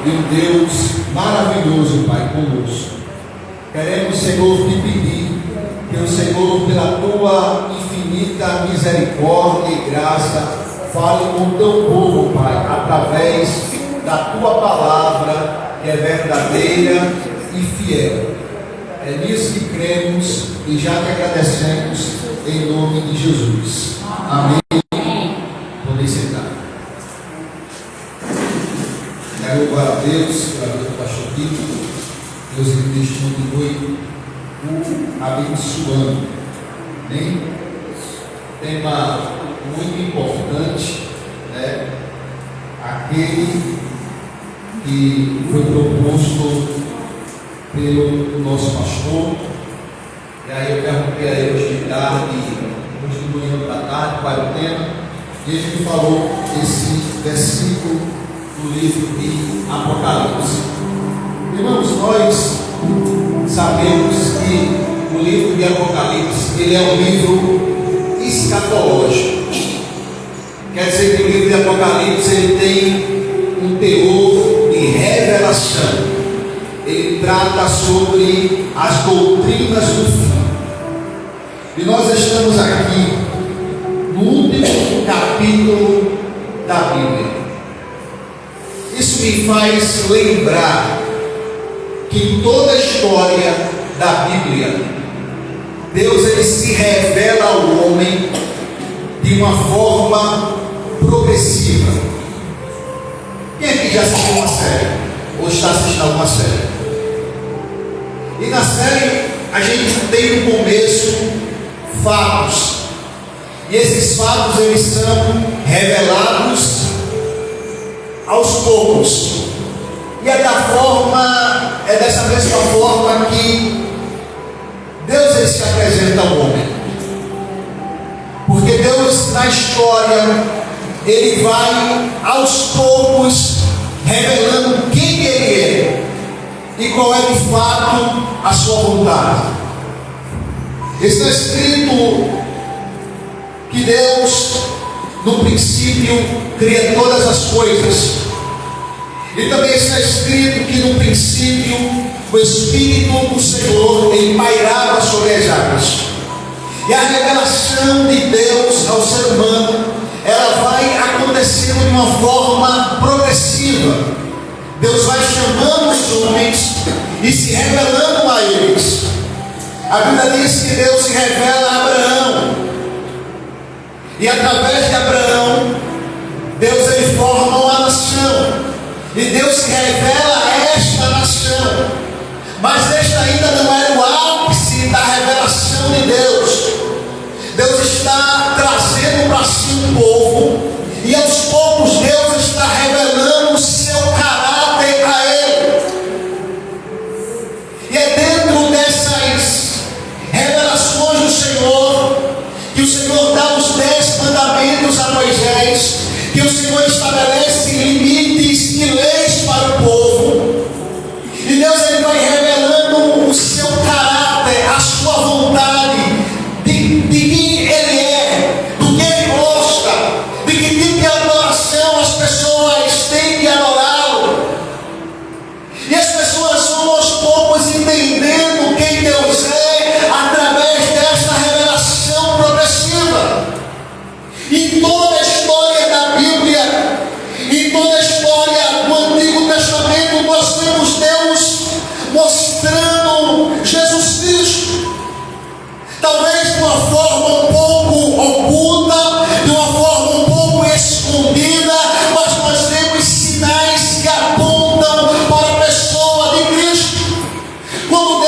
e um Deus maravilhoso, Pai, conosco. Queremos, Senhor, te pedir que o Senhor, pela tua infinita misericórdia e graça, fale com o teu povo, Pai, através da tua palavra, que é verdadeira e fiel. É nisso que cremos e já te agradecemos em nome de Jesus. Amém. Podem sentar. Quero louvar a Deus pela vida do pastor Tito. Deus ele continue o abençoando. Amém? Tema muito importante, né? Aquele que foi proposto pelo nosso pastor. E aí eu perguntei a ele hoje de tarde, hoje de manhã da tarde, qual é o tema, e ele me falou esse versículo do livro de Apocalipse. Irmãos, nós sabemos que o livro de Apocalipse ele é um livro escatológico. Quer dizer que o livro de Apocalipse ele tem um teor de revelação. Ele trata sobre as doutrinas do fim. E nós estamos aqui no último capítulo da Bíblia. Isso me faz lembrar que em toda a história da Bíblia, Deus ele se revela ao homem de uma forma progressiva. Quem aqui já assistiu uma série? Ou está assistindo alguma série? E na série a gente tem no começo fatos. E esses fatos eles são revelados aos poucos. E é dessa mesma forma que Deus ele se apresenta ao homem. Porque Deus na história ele vai aos poucos revelando quem ele é e qual é de fato a sua vontade. Está escrito que Deus no princípio cria todas as coisas. E também está escrito que no princípio o Espírito do Senhor ele pairava sobre as águas. E a revelação de Deus ao ser humano ela vai acontecendo de uma forma progressiva. Deus vai chamando os homens e se revelando a eles. A Bíblia diz que Deus se revela a Abraão. E através de Abraão, Deus ele forma uma nação. E Deus se revela a esta nação. Mas este ainda não era o ápice da revelação de Deus. Deus está trazendo para si um povo. E aos poucos Deus está revelando o seu caráter a ele. E é dentro dessas revelações do Senhor que o Senhor dá os 10 mandamentos a Moisés, que o Senhor estabelece limites e leis para o povo. E Deus ele vai revelando o seu caráter, a sua vontade, de quem ele é, do que ele gosta, de que tipo de adoração as pessoas têm que adorá-lo. E as pessoas vão aos poucos entendendo quem Deus é através desta revelação progressiva. Em toda a história da Bíblia, em toda a história do Antigo Testamento, nós temos Deus mostrando Jesus Cristo. Talvez de uma forma um pouco oculta, de uma forma um pouco escondida, mas nós temos sinais que apontam para a pessoa de Cristo. Quando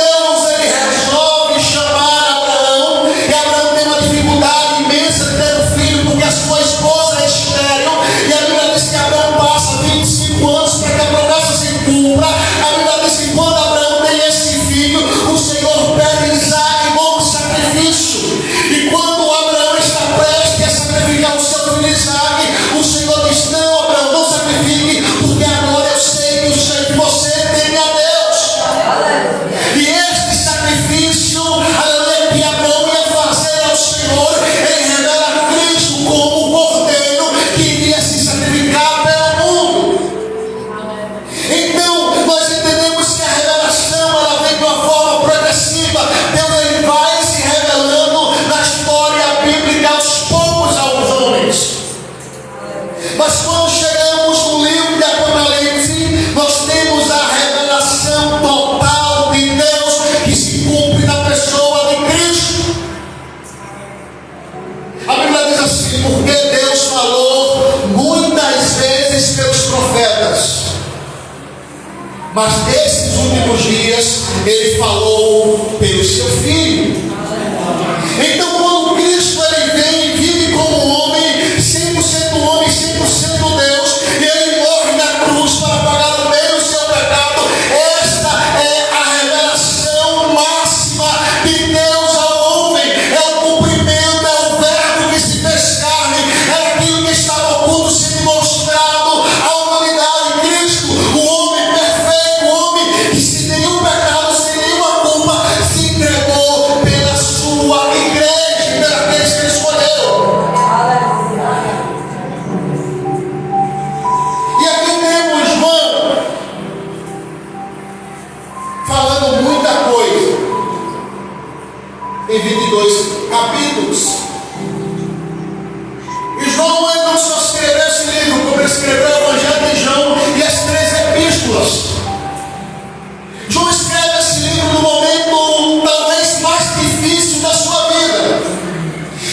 mas nesses últimos dias Ele falou pelo seu Filho. Então, quando Cristo Ele vem e vive como homem, 100% homem, 100% Deus, e Ele morre na cruz para pagar o meu e o seu pecado, esta é a revelação máxima de Deus ao homem. É o cumprimento, é o verbo que se fez carne, é aquilo que estava oculto sendo mostrado à humanidade. Cristo, o homem perfeito, o homem que sem nenhum pecado, sem nenhuma culpa, se entregou pela sua igreja, pela aqueles que Ele escolheu. E aqui temos João falando muita coisa em 22 capítulos. E João ele não só escreveu esse livro, como ele escreveu o Evangelho de João e as 3 epístolas. João escreve esse livro no momento talvez mais difícil da sua vida.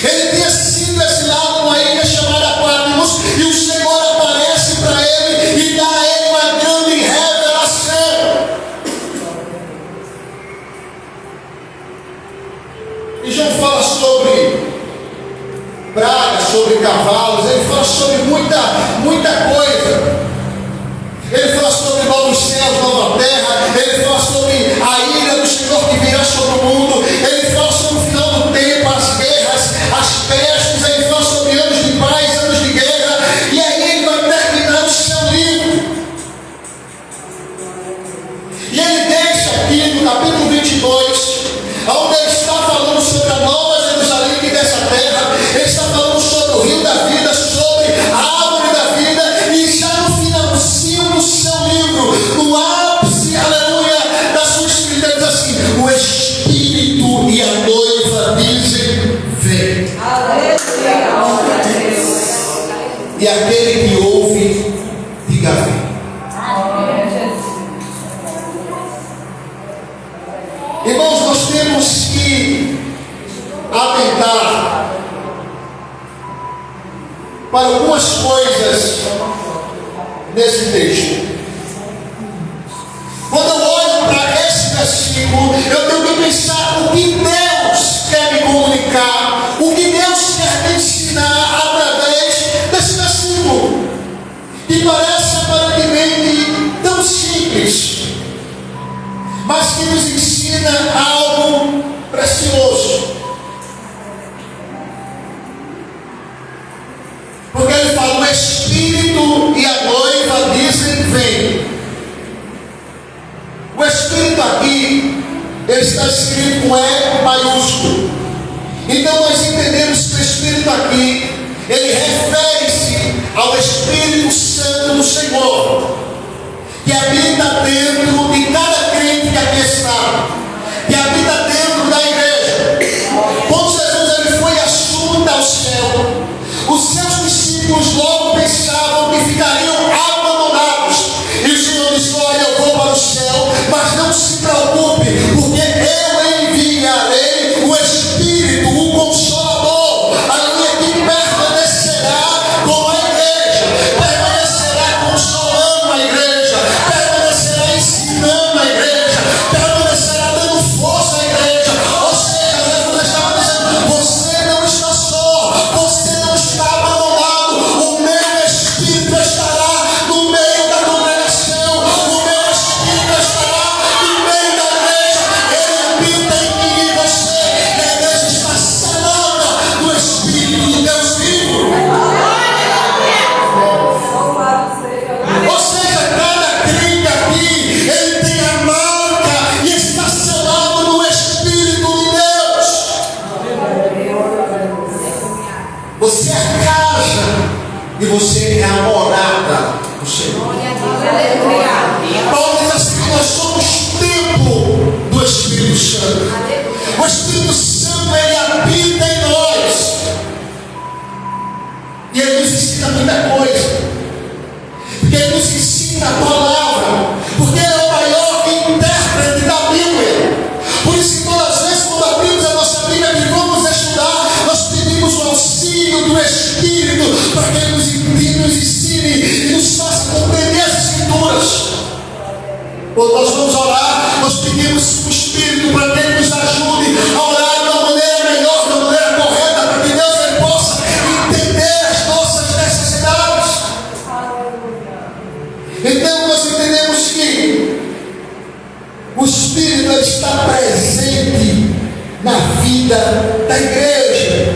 Ele tinha sido exilado numa ilha chamada Patmos, e o Senhor aparece para ele e dá a ele uma grande revelação. E João fala sobre pragas, sobre cavalos, ele fala sobre muita coisa. Ele fala sobre novos céus, nova terra, ele fala sobre a ira do Senhor que virá sobre o mundo, ele fala sobre o final do tempo, as guerras, as pestes, ele fala sobre anos de paz, anos de guerra, e aí ele vai terminar o seu livro. E ele deixa aqui no capítulo 22, onde ele está falando sobre a nova Jerusalém que dessa terra, ele está falando sobre o rio da vida, sobre a árvore da vida, e já no finalzinho do seu livro, no ápice, aleluia, da sua escrita, ele diz assim: o Espírito e a noiva dizem: vem. E aquele que ouve, diga: vem. Irmãos, nós temos que atentar para algumas coisas nesse texto. Quando eu olho para esse versículo, eu tenho que pensar o que Deus quer me comunicar, o que Deus quer me ensinar através desse versículo, que parece aparentemente tão simples, mas que nos ensina algo precioso. Porque ele fala: o Espírito e a noiva dizem: vem. O Espírito aqui, ele está escrito com E maiúsculo. Então nós entendemos que o Espírito aqui, ele refere-se ao Espírito Santo do Senhor, que habita dentro de cada crente que aqui está, que habita dentro da igreja. Quando Jesus ele foi assunto ao céu, os seus discípulos logo pensavam que ficariam abandonados. E o Senhor disse: olha, eu vou para o céu, mas não se preocupe, porque eu enviarei o Espírito, o Consolador, aleluia, que permanecerá com a igreja, permanecerá consolando a igreja, permanecerá ensinando a igreja, permanecerá dando força à igreja. Ou seja, Jesus estava dizendo: você não está só, você não está abandonado, o meu Espírito estará no meio da congregação, o meu Espírito estará no meio da igreja, ele habita em mim e você, e a igreja está selada do Espírito de Deus vivo. Ou seja, cada crente aqui, ele tem a marca e está selado no Espírito de Deus. Você é a casa e você é a morada do Senhor. Paulo diz assim que nós somos templo do Espírito Santo. O Espírito Santo, ele habita em nós. E ele nos ensina muita coisa. Porque ele nos ensina a palavra. Porque ele é o maior intérprete da Bíblia. Por isso que todas as vezes quando abrimos a nossa Bíblia e vamos estudar, nós pedimos o auxílio do Espírito para que ele nos ensine e nos faça compreender as Escrituras. Quando nós vamos orar, nós pedimos o Espírito para que Ele nos ajude a orar de uma maneira melhor, de uma maneira correta, para que Deus Ele possa entender as nossas necessidades. Então nós entendemos que o Espírito está presente na vida da igreja,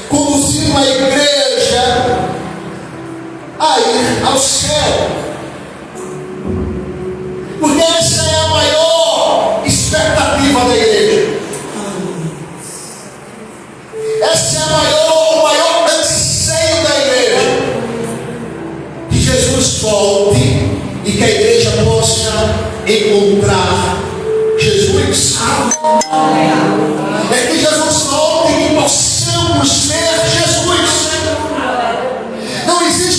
conduzindo a igreja a ir ao céu. Porque essa é a maior expectativa da igreja. Essa é o maior anseio da igreja. Que Jesus volte e que a igreja possa encontrar Jesus. É que Jesus volte e que possamos ver Jesus. Não existe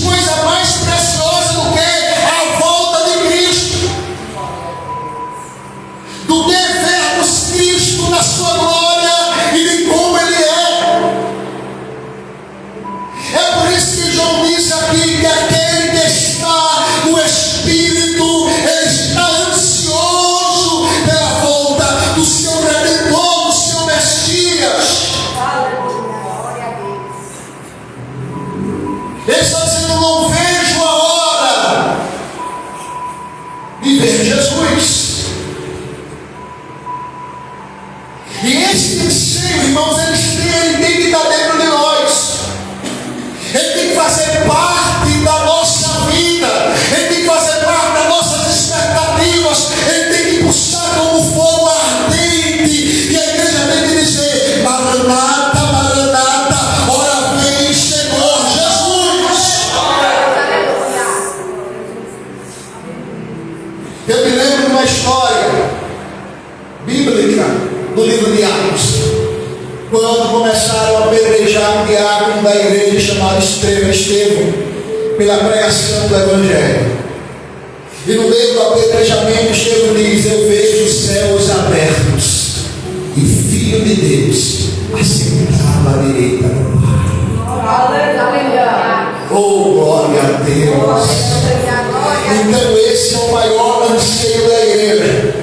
coisa mais preciosa do que a volta de Cristo, do que vermos Cristo na sua glória e de como Ele é. É por isso que João disse aqui que aquele que está no Espírito, ele está ansioso pela volta do seu Redentor, do seu Messias. Ele está dizendo: não vejo a hora de ver Jesus. E esse anseio, irmãos, ele tem que estar dentro de nós. Ele tem que fazer parte da nossa vida. Ele tem que fazer parte das nossas expectativas. Ele tem que pulsar como fogo ardente. E a igreja tem que dizer: Maranata, Maranata, ora vem, Senhor Jesus. Eu me lembro de uma história bíblica no livro de Atos, quando começaram a apedrejar um diácono da igreja chamado Estevão, pela pregação do Evangelho. E no meio do apedrejamento, Estevão diz: eu vejo os céus abertos e Filho de Deus assentado à direita do Pai. Oh, glória a Deus! Então esse é o maior anseio da igreja.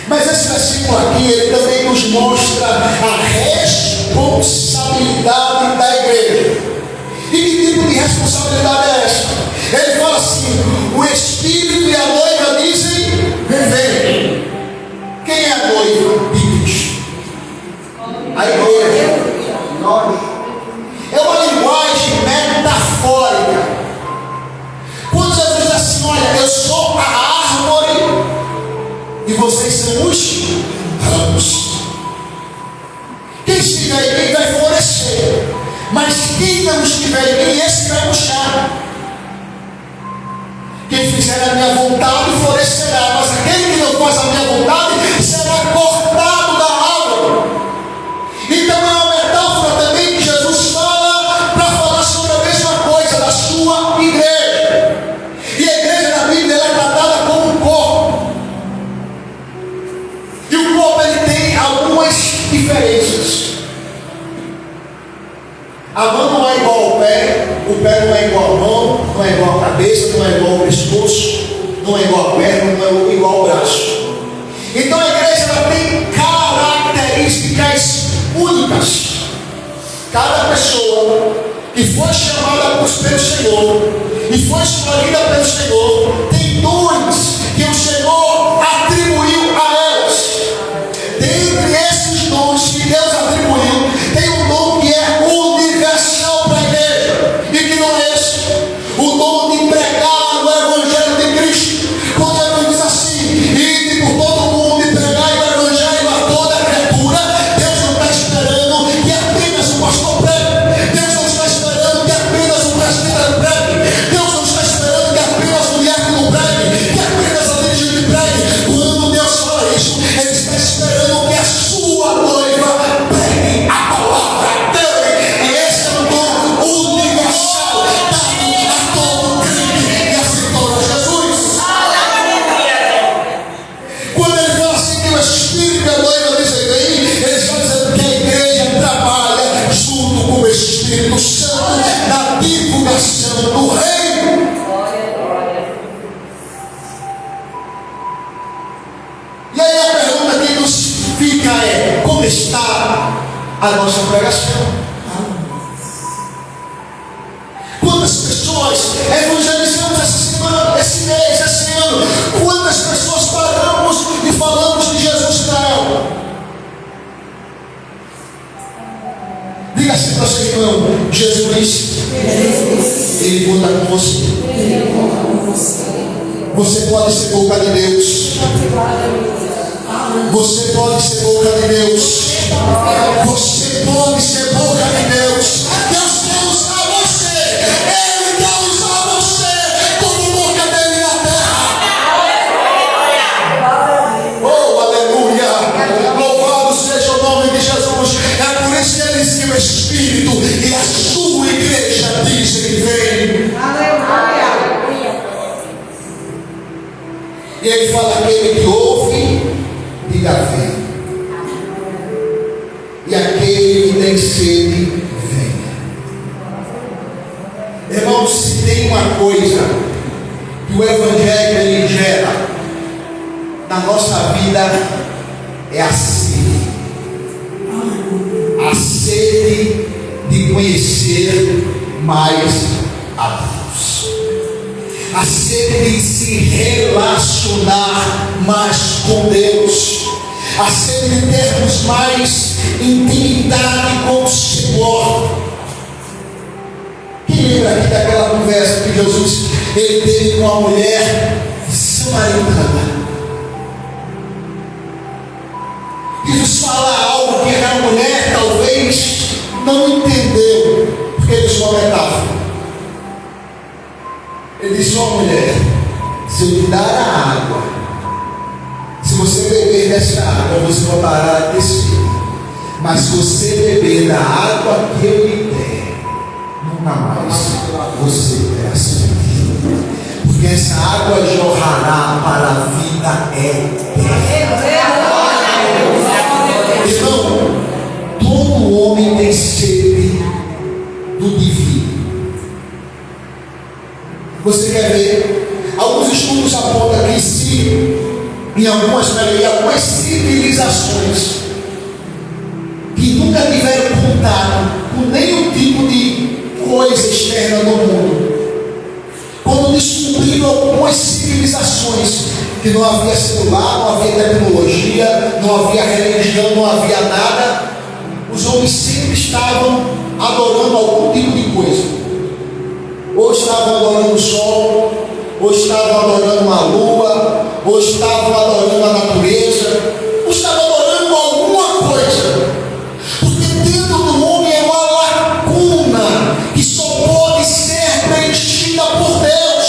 Mas esse versículo aqui, ele também nos mostra a responsabilidade da igreja. E que tipo de responsabilidade é essa? Ele fala assim: o Espírito e a noiva dizem: vem. Quem é a noiva de Cristo? A igreja. Nós. É uma linguagem metafórica. Quando Jesus diz assim: olha, eu sou a árvore e vocês são os ramos. Quem estiver em mim vai florescer, mas quem não estiver em mim, esse vai murchar. Quem fizer a minha vontade florescerá, mas aquele que não faz a minha vontade será cortado da árvore. Então é uma metáfora também que Jesus fala para falar sobre a mesma coisa da sua igreja. E a igreja na Bíblia ela é tratada como um corpo. E o corpo ele tem algumas diferenças. A mão não é igual ao pé, o pé não é igual à mão, não é igual à cabeça, não é igual ao pescoço, não é igual à perna, não é igual ao braço. Então a igreja ela tem características únicas. Cada pessoa que foi chamada pelo Senhor e foi escolhida pelo Senhor tem dons que o Senhor atribuiu a elas. Dentre esses dons que Deus atribuiu, tem um dom que é universal para a igreja. E que não é esse? O dom de pregar o Evangelho de Cristo. Quando ele diz assim: ide por todo mundo e pregai o Evangelho a toda criatura. Deus não está esperando que apenas o pastor pregue. Deus não está esperando que apenas o presbítero pregue. Deus não está esperando que apenas mulher a nossa pregação. Quantas pessoas evangelizamos essa semana, esse mês, esse ano? Quantas pessoas paramos e falamos de Jesus para ela? Diga assim para o seu irmão: Jesus, Ele conta com você. Você pode ser boca de Deus. Você pode ser boca de Deus. Você pode ser boca de Deus. Deus quer usar você. Ele quer usar você como boca dele na terra. Oh, aleluia. Louvado seja o nome de Jesus. É por isso que ele diz que o Espírito e a sua igreja dizem que vem. Aleluia. E ele fala: aquele que ouve, diga vem. E aquele que tem sede, venha. Irmãos, se tem uma coisa que o Evangelho ele gera na nossa vida, é a sede. A sede de conhecer mais a Deus. A sede de se relacionar mais com Deus. A sede de termos mais intimidade com o Senhor. Quem lembra aqui daquela conversa que Jesus ele teve com a mulher samaritana? Jesus fala algo que a mulher talvez não entendeu, porque ele usou uma metáfora. Ele disse: ó mulher, se eu te dar a água, se você beber dessa água, você vai parar de ter sede. Mas se você beber da água que eu lhe der, nunca mais você terá sede. Porque essa água jorrará para a vida eterna. Irmão, todo homem tem sede do divino. Você quer ver? Alguns estudos apontam que se em algumas civilizações que nunca tiveram contato com nenhum tipo de coisa externa no mundo, quando descobriram algumas civilizações que não havia celular, não havia tecnologia, não havia religião, não havia nada, os homens sempre estavam adorando algum tipo de coisa. Ou estavam adorando o sol, ou estavam adorando a lua, ou estavam adorando a natureza, ou estavam adorando alguma coisa. Porque dentro do homem é uma lacuna que só pode ser preenchida por Deus.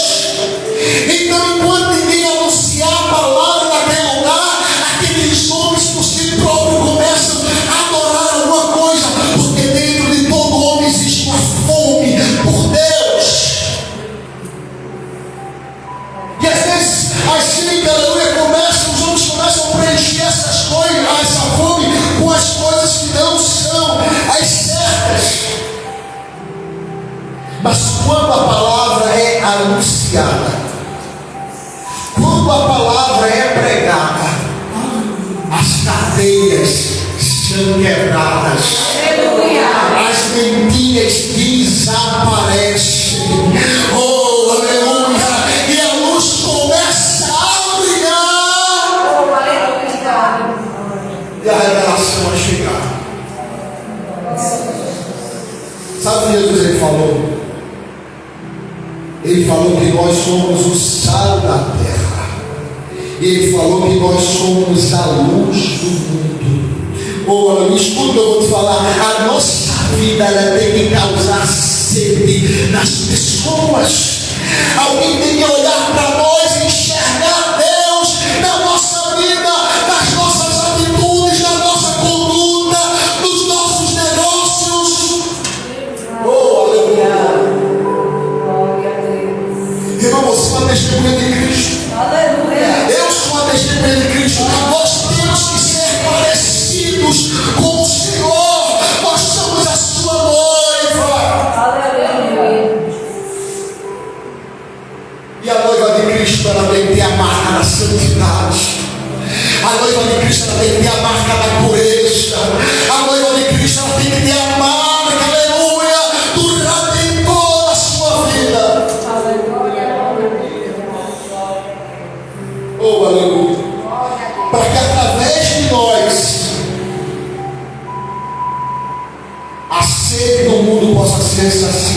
Então, enquanto ninguém anunciar a palavra naquele lugar, aqueles homens por si próprios começam a adorar alguma coisa, porque dentro de todo homem existe uma fome por Deus. E às vezes, assim que aleluia começa, os homens começam a preencher essas coisas, essa fome, com as coisas que não são as certas. Mas quando a palavra é anunciada, quando a palavra é pregada, as cadeias são quebradas. Aleluia. As mentiras desaparecem. Oh, aleluia. E a luz começa a brilhar. Oh, aleluia. E a revelação a chegar. Sabe o que Jesus ele falou? Ele falou que nós somos o sal da terra. Ele falou que nós somos a luz do mundo. Oh, escuta, eu vou te falar. A nossa vida ela tem que causar sede nas pessoas. Alguém tem que olhar para nós e enxergar Deus na nossa vida, nas nossas atitudes, na nossa conduta, nos nossos negócios. Oh, aleluia. Irmão, você é uma testemunha de Cristo. Aleluia. Eu sou uma testemunha de Cristo. Nós temos que ser parecidos com o Senhor. Nós somos a sua noiva. Aleluia. E a noiva de Cristo, ela tem que ter a marca da santidade. A noiva de Cristo, ela tem que ter a marca da pureza. A noiva de Cristo, ela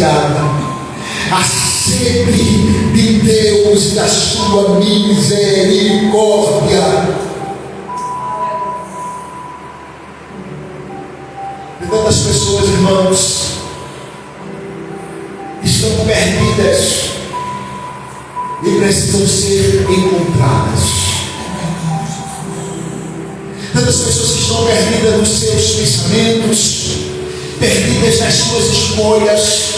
saciada. A sede de Deus e da sua misericórdia. E tantas pessoas, irmãos, estão perdidas e precisam ser encontradas. Tantas pessoas que estão perdidas nos seus pensamentos, perdidas nas suas escolhas,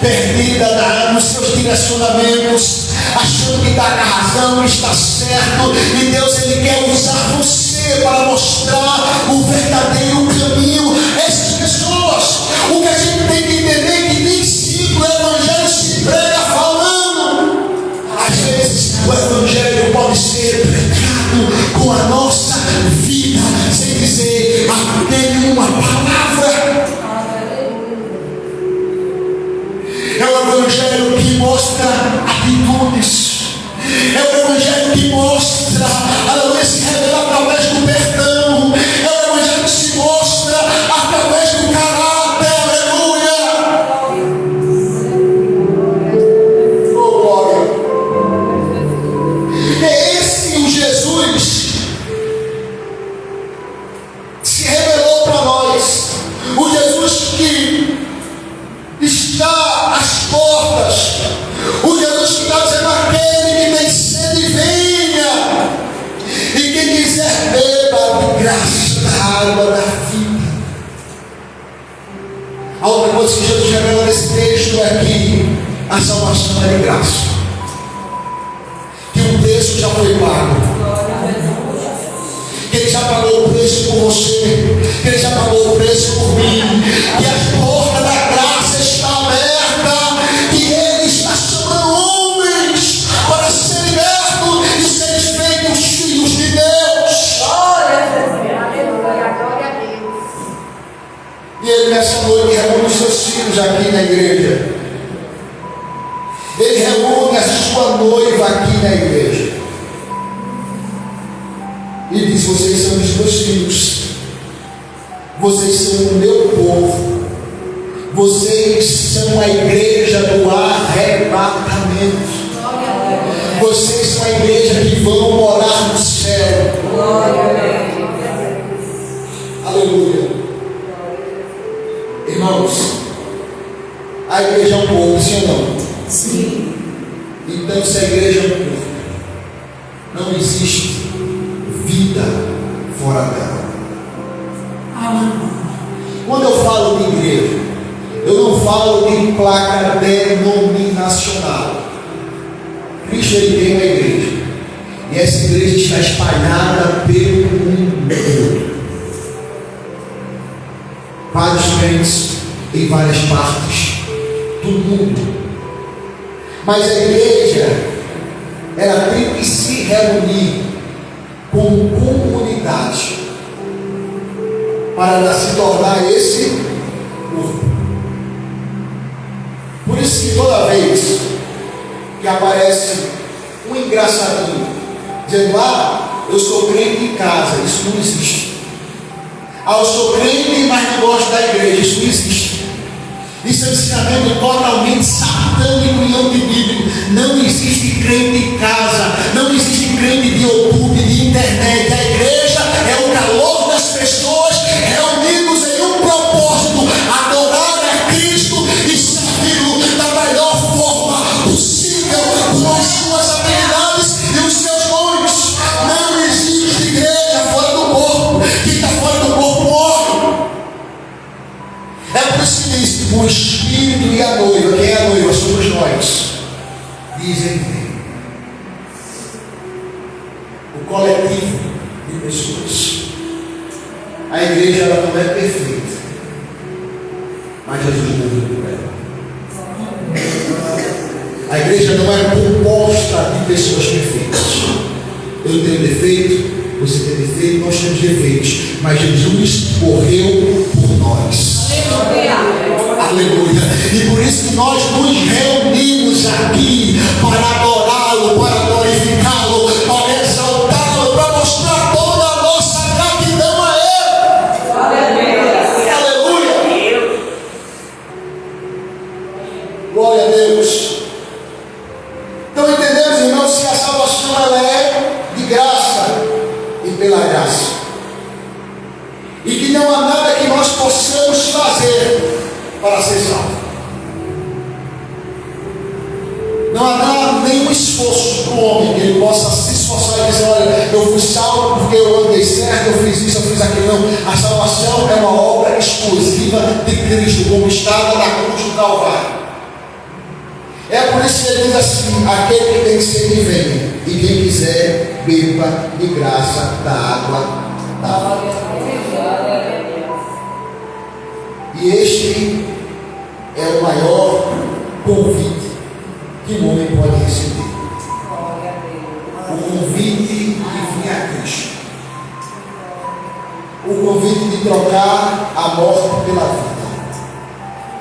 perdidas nos seus direcionamentos, achando que está com a razão, está certo, e Deus ele quer usar você para mostrar o verdadeiro caminho. Essas pessoas, o que a gente tem que entender é que nem sempre o evangelho se prega falando. Às vezes o evangelho pode ser pregado com a nossa vida, sem dizer nenhuma palavra. É o evangelho que mostra atitudes. É o evangelho que mostra, aleluia, se revela através do perdão. É o evangelho que se mostra através do caráter. Aleluia. Oh, glória. É esse o Jesus se revelou para nós. O Jesus que está às portas. O Jesus que está dizendo: aquele que tem sede, venha. E quem quiser, beba de graça da água da vida. A outra coisa que Jesus revela nesse texto é que a salvação é de graça, que o preço já foi pago, que Ele já pagou o preço por você, que Ele já pagou o preço por mim, que as portas da graça estão abertas, que Ele está chamando homens para ser libertos e serem feitos filhos de Deus. E Ele nessa noite reúne os seus filhos aqui na igreja. Ele reúne a sua noiva aqui na igreja. E diz: vocês são os meus filhos, vocês são o meu povo, vocês são a igreja do arrebatamento, vocês são a igreja que vão morar no céu. Aleluia. Irmãos, a igreja é um povo, sim ou não? Sim. Então, se a igreja é um povo, não existe vida fora dela. Quando eu falo de igreja, eu não falo de placa denominacional. Cristo ele tem uma igreja, e essa igreja está espalhada pelo mundo todo. Vários crentes em várias partes do mundo. Mas a igreja, ela tem que se reunir como comunidade para se tornar esse corpo. Por isso que toda vez que aparece um engraçadinho dizendo: eu sou crente em casa, isso não existe. Eu sou crente, mas não gosto da igreja, isso não existe. Isso é um ensinamento totalmente satânico e antibíblico. Não existe crente em casa, não existe crente de YouTube, de internet. A igreja é o calor das pessoas reunidos em um propósito: adorar a Cristo e servi-lo da melhor forma possível, com as suas habilidades e os seus dons. Não existe igreja fora do corpo. Quem está fora do corpo morre. É por isso que diz: o Espírito e a noiva. Quem é a noiva? Somos nós. Dizem: o coletivo de pessoas. A igreja ela não é perfeita, mas Jesus morreu por ela. A igreja não é composta de pessoas perfeitas. Eu tenho defeito, você tem defeito, nós temos defeitos, mas Jesus morreu por nós. Aleluia. E por isso que nós nos reunimos aqui para adorá-lo, para glorificá-lo, para exaltá-lo, para mostrar toda a nossa gratidão a Ele. Aleluia. graça. E que não há nada que nós possamos fazer para ser salvo. Não há nenhum esforço para o homem que ele possa se esforçar e dizer: olha, eu fui salvo porque eu andei certo, eu fiz isso, eu fiz aquilo. Não. A salvação é uma obra exclusiva de Cristo, conquistada na cruz do Calvário. É por isso que ele diz assim: aquele que tem sede venha, e quem quiser beba de graça da água da vida. E este é o maior convite que o homem pode receber. O convite de vir a Cristo. O convite de trocar a morte pela vida,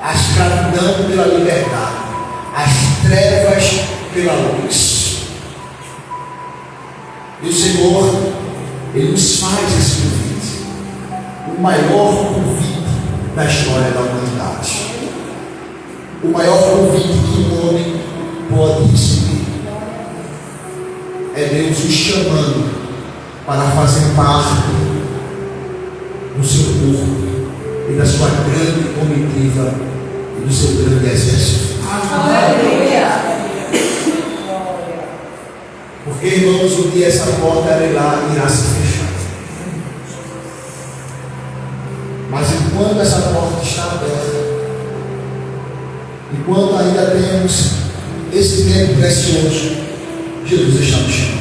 a escravidão pela liberdade, as trevas pela luz. E o Senhor, Ele nos faz esse convite. O maior convite da história da humanidade. O maior convite que o homem pode receber. É Deus o chamando para fazer parte do seu corpo e da sua grande comitiva e do seu grande exército. Aleluia! Porque, irmãos, um dia essa porta irá se fechar. Mas enquanto essa porta está aberta, enquanto ainda temos esse tempo precioso, Jesus está nos chamando.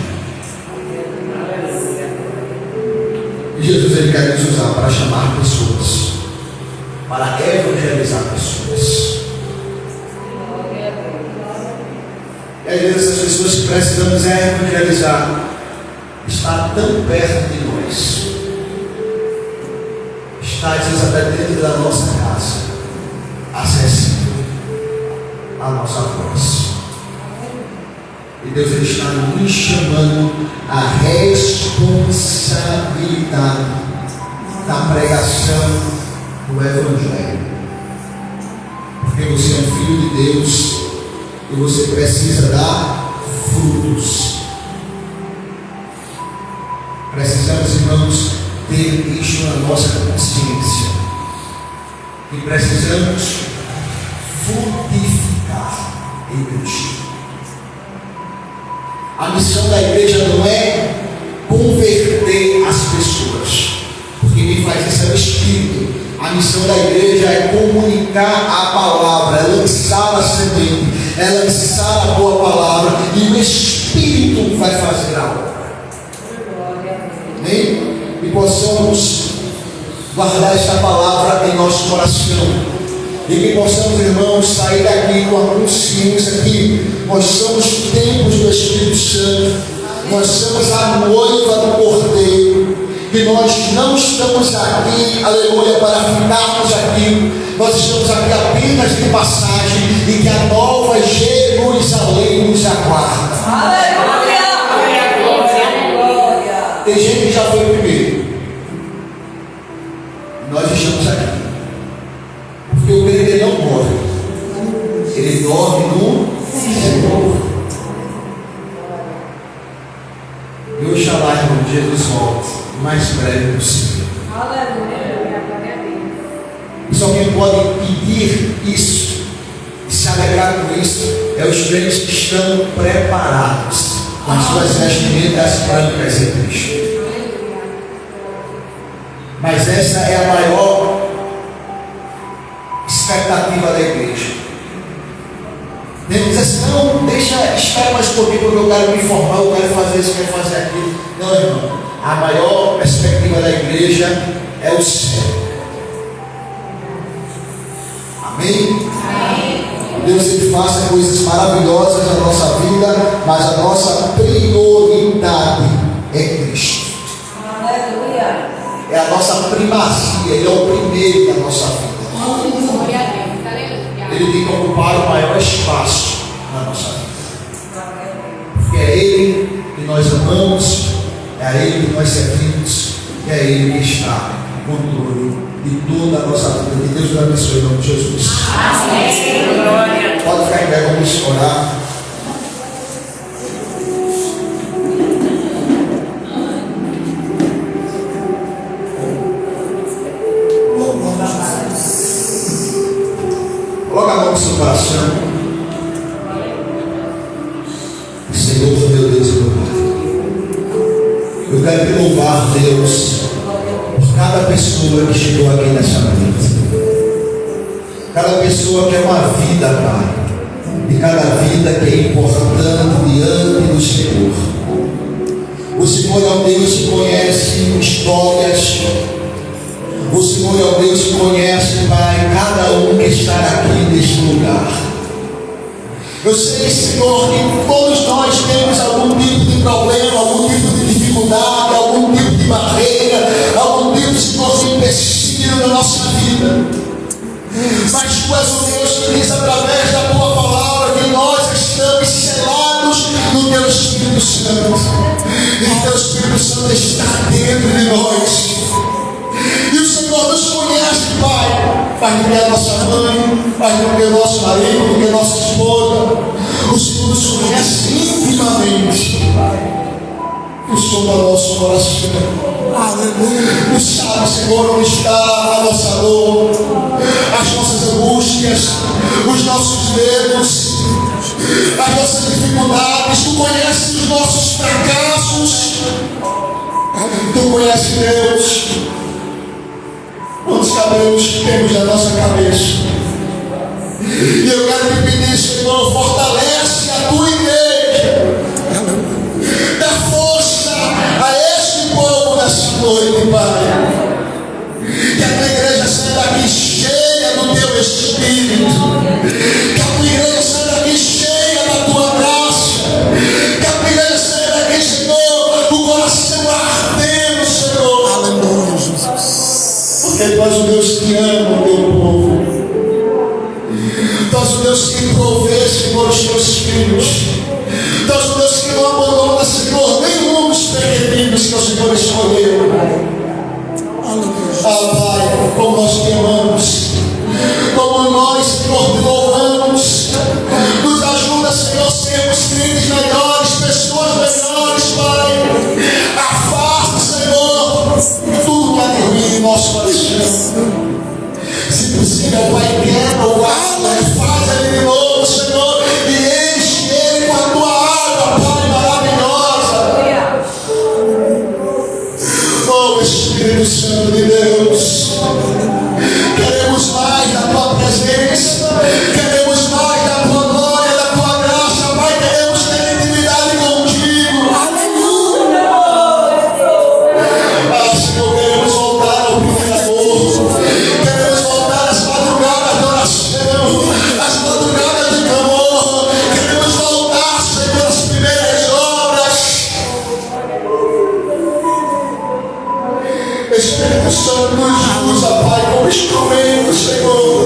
E Jesus, Ele quer nos usar para chamar pessoas, para evangelizar pessoas. E às vezes essas pessoas que precisamos evangelizar estão tão perto de nós, está às vezes até dentro da nossa casa, acessível à nossa voz. E Deus, Ele está nos chamando à responsabilidade da pregação do Evangelho. Porque você é um filho de Deus e você precisa dar frutos. Precisamos, irmãos, ter isso na nossa consciência. E precisamos frutificar em Cristo. A missão da igreja não é converter as pessoas, porque quem faz isso é o Espírito. A missão da igreja é comunicar a palavra, é lançar a semente, é lançar a boa palavra, e o Espírito vai fazer a obra. Amém? E possamos guardar esta palavra em nosso coração. E que possamos, irmãos, sair daqui com a consciência que nós somos templos do Espírito Santo, nós somos a noiva do Cordeiro, que nós não estamos aqui, aleluia, para ficarmos aqui, nós estamos aqui apenas de passagem, e que a nova Jerusalém nos aguarda. Aleluia! Tem gente que já foi primeiro, nós estamos aqui. Porque o crente não morre, ele dorme no Senhor. E oxalá, irmão, Jesus volte o mais breve possível. E só quem pode pedir isso e se alegrar com isso é os crentes que estão preparados com as suas vestimentas brancas em Cristo. Mas essa é a maior expectativa da igreja. Ele diz assim: não, espera mais um pouquinho, porque eu quero me formar, eu quero fazer isso, eu quero fazer aquilo. Não, irmão, a maior perspectiva da igreja é o céu. Amém? Amém. Deus, Ele faça coisas maravilhosas na nossa vida, mas a nossa prioridade é Cristo. Aleluia. É a nossa primazia, Ele é o primeiro da nossa vida. Ele tem que ocupar o maior espaço na nossa vida. Porque é Ele que nós amamos, é a Ele que nós servimos, e é Ele que está no controle de toda a nossa vida. Que Deus nos abençoe em nome de Jesus. Amém. Pode ficar em pé, vamos orar. Senhor, meu Deus e meu Pai, eu quero te louvar, Deus, por cada pessoa que chegou aqui nessa noite. Cada pessoa que é uma vida, Pai, e cada vida que é importante diante do Senhor. O Senhor é o Deus que conhece histórias. O Senhor é o Deus que conhece, Pai, cada um que está aqui neste lugar. Eu sei, Senhor, que todos nós temos algum tipo de problema, algum tipo de dificuldade, algum tipo de barreira, algum tipo, Senhor, de empecilho na nossa vida. Mas Tu és o Deus que diz através da Tua palavra que nós estamos selados no Teu Espírito Santo. E o Teu Espírito Santo está dentro de nós. E o Senhor nos conhece, Pai, mais do que a nossa mãe, mais do que o nosso marido, do que a nossa esposa. O Senhor nos conhece intimamente. O Senhor do nosso coração. Aleluia. Tu sabe, Senhor, onde está a nossa dor, as nossas angústias, os nossos medos, as nossas dificuldades. Tu conheces os nossos fracassos. Tu conheces, Deus, quantos cabelos temos na nossa cabeça. E eu quero te pedir, Senhor, fortalece a Tua igreja. Dá força a este povo nessa noite, Pai. Que a Tua igreja saia daqui cheia do Teu Espírito. Que a Tua igreja saia daqui cheia da Tua graça. Que a Tua igreja saia daqui, Senhor, com o coração ardendo, Senhor. Aleluia, Jesus. Porque Tu és o Deus que ama o Teu povo. Tu és o Deus que provê, Senhor, os Teus filhos. Tu és o Deus que não abandona, Senhor, nenhum dos pequeninos que o Senhor escolheu. Ah, Pai, como nós te amamos, como nós, Senhor, te louvamos. Nos ajuda, Senhor, a sermos crentes melhores, pessoas melhores, Pai. Afasta, Senhor, tudo que há de ruim em nosso coração. Se possível, Pai, quebra o alma, faz ele de novo, Senhor, e enche ele com a Tua água, Pai, maravilhosa. Oh, Espírito Santo de Deus, queremos mais da Tua presença, queremos mais da Tua glória, da Tua graça, Pai, queremos ter intimidade contigo. Aleluia. Ah, Senhor, queremos voltar ao primeiro amor, queremos voltar às madrugadas de oração, às madrugadas de clamor, queremos voltar, Senhor, às primeiras obras. Espírito Santo, nos usa, Pai, como instrumento, Senhor.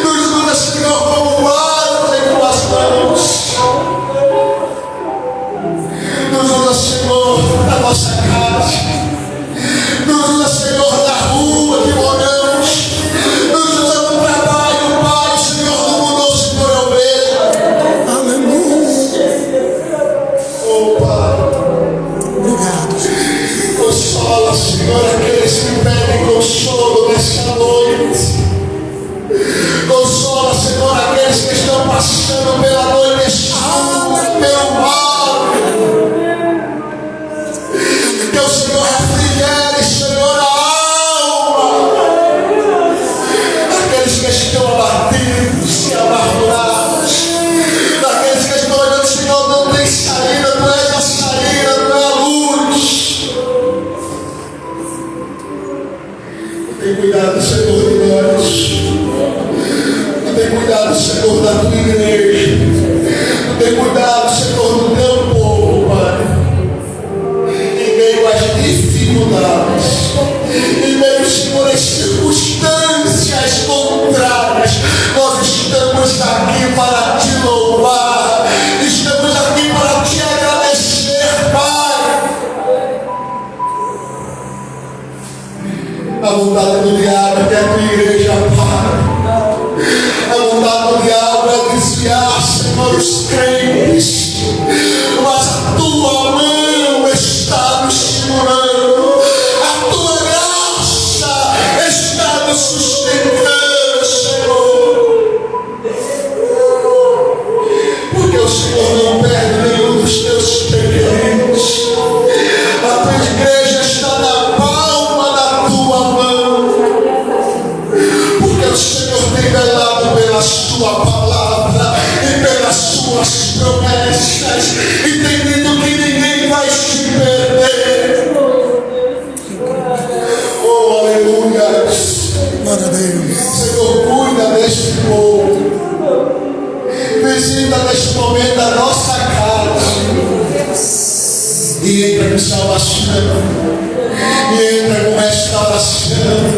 Nos usa, Senhor, como vasos em Tuas mãos. Nos usa, Senhor, na nossa casa. Nos usa, Senhor, na rua que moramos. Nos usa no trabalho, Pai. O Senhor não mudou, Senhor, eu vejo. Aleluia. Oh, Pai. Obrigado, Jesus. Consola, Senhor, aqueles que pedem consolo nessa noite. Consola, Senhor, aqueles que estão passando pela noite escura, pelo mal. Que o Senhor refrigere, Senhor, a alma. Aqueles que estão abatidos e amargurados. Daqueles que estão olhando, Senhor, não tem saída, Tu és a saída, Tu és a luz. Tem cuidado, Senhor, de nós. Tem cuidado, Senhor, da Tua igreja. Tem cuidado, Senhor, do Teu povo, Pai. Em meio às dificuldades, em meio, Senhor, às circunstâncias contrárias, nós estamos aqui para Te louvar. Estamos aqui para Te agradecer, Pai. A vontade do diabo é que a Tua igreja pare. A vontade do diabo é desviar, Senhor, os crentes. Mas a Tua mão está nos segurando. A Tua graça está nos sustentando, Senhor. Porque o Senhor não tuas promessas, entendendo que ninguém vai te perder. Oh, aleluia. Glória a Deus. Senhor, cuida deste povo. Visita neste momento a nossa casa. E entra com salvação. E entra com restauração.